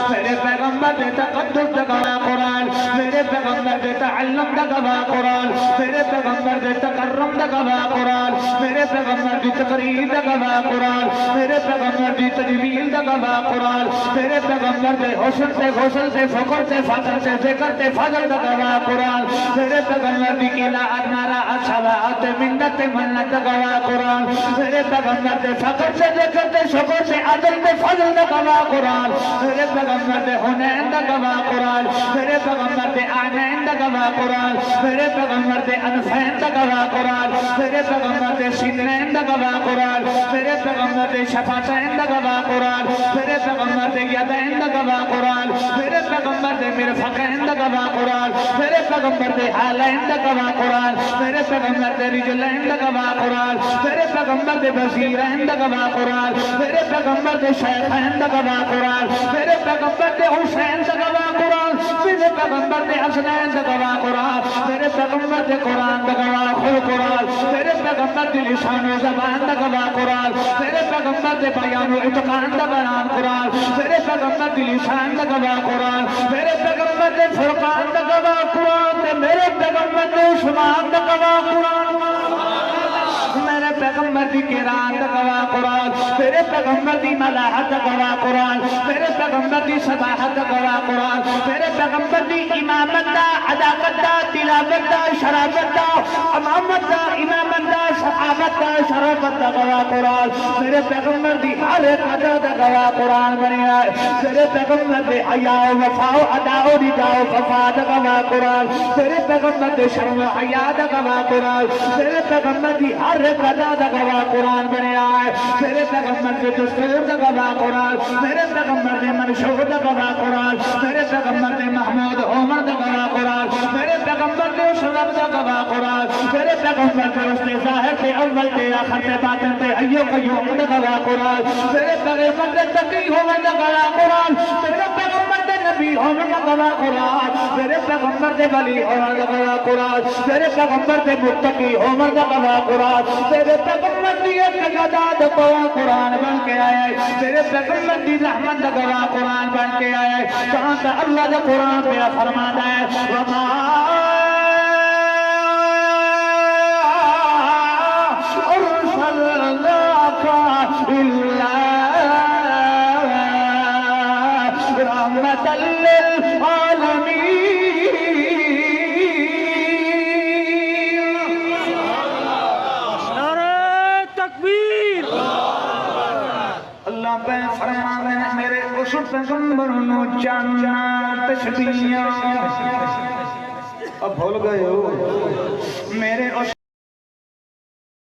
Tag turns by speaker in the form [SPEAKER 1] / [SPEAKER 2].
[SPEAKER 1] میرے پیغمبر دے تقدس دا گواہ قرآن، میرے پیغمبر دے تعلم دا گواہ قرآن، میرے پیغمبر دے تکرم دا گواہ قرآن، میرے پیغمبر دی تقریر دا گواہ قرآن، میرے پیغمبر دی تجمیل دا گواہ قرآن، میرے پیغمبر دے حسن سے غسل سے فقر سے فضل سے ذکر سے فضل دا گواہ قرآن، میرے پیغمبر دی قلعت نارا صلوات منت منت دا گواہ قرآن، میرے پیغمبر دے فقر سے ذکر سے شکر سے عدل سے فضل دا گواہ قرآن، میرے پیغمبر دے حنین دا گواہ قرآن، میرے پیغمبر دے آنین دا گواہ قرآن، میرے پیغمبر دے انفین دا گواہ قرآن، میرے پیغمبر دے سینین دا گواہ قرآن، میرے پیغمبر دے شفاعتین دا گواہ قرآن، میرے پیغمبر دے یدین دا گواہ قرآن، میرے پیغمبر دے مرفقین دا گواہ قرآن، میرے پیغمبر دے حالین دا گواہ قرآن، میرے پیغمبر دے رجلین دا گواہ قرآن، میرے پیغمبر دے وزیرین دا گواہ قرآن، میرے پیغمبر دے شیخین دا گواہ قرآن، میرے پیغمبر دے حسین دا گواہ قرآن، میرے پیغمبر دے حسنین دا گواہ قرآن، میرے پیغمبر دے قرآن دا گواہ قرآن، میرے پیغمبر دے لسان و زبان دا گواہ قرآن، میرے پیغمبر دے بیان و اتقان دا بیان قرآن، میرے پیغمبر دے لسان دا گواہ قرآن، میرے پیغمبر دے فرقان دا گواہ قرآن، میرے پیغمبر دے عثمان دا گواہ قرآن، میرے پیغمبر دی قرآن دا گواہ قرآن، میرے پیغمبر دی ملاحت دا گواہ قرآن، میرے پیغمبر دی صباحت دا گواہ قرآن، میرے پیغمبر دی امامت دا عداقت دا تلاوت دا شرافت دا امامت دا امامت دا صحابت دا شرافت دا گواہ قرآن، میرے پیغمبر دی ہر قدر دا گواہ قرآن بنی آئے، میرے پیغمبر دی حیاء و وفا و ادا و رضا و وفا دا گواہ قرآن، میرے پیغمبر دی شرم و حیاء دا گواہ قرآن، میرے پیغمبر دی ہر قدر دا گواہ قرآن بنی آئے، میرے پیغمبر دی دستور دا گواہ قرآن، میرے پیغمبر دی منشور دا گواہ قرآن، میرے پیغمبر دی محمود عمر دا گواہ قرآن، میرے پیغمبر دی شرب دا گواہ قرآن، میرے پیغمبر دی رسل ظاہر تے اول تے آخر تے باطن تے حیو قیوم دا گواہ قرآن، میرے پیغمبر دی تقی ہوئے دا گواہ قرآن، میرے پیغمبر دی نبی ہوئے دا گواہ قرآن، میرے پیغمبر دی ولی ہوئے دا گواہ قرآن، میرے پیغمبر دی متقی ہوئے دا گواہ قرآن، میرے پیغمبر دی ایک گدا دا گواہ قرآن بن کے آئے، میرے پیغمبر دی رحمت دا گواہ قرآن بن کے آئے، کہاں تا اللہ دا قرآن پہ فرماتا ہے وَمَا أَرْسَلْنَاكَ إِلَّا رَحْمَةً لِّلْعَالَمِينَ اللہ پہ فرمانے میرے اس پیغمبر نو جانا تشبیہ اب بھول گئے ہو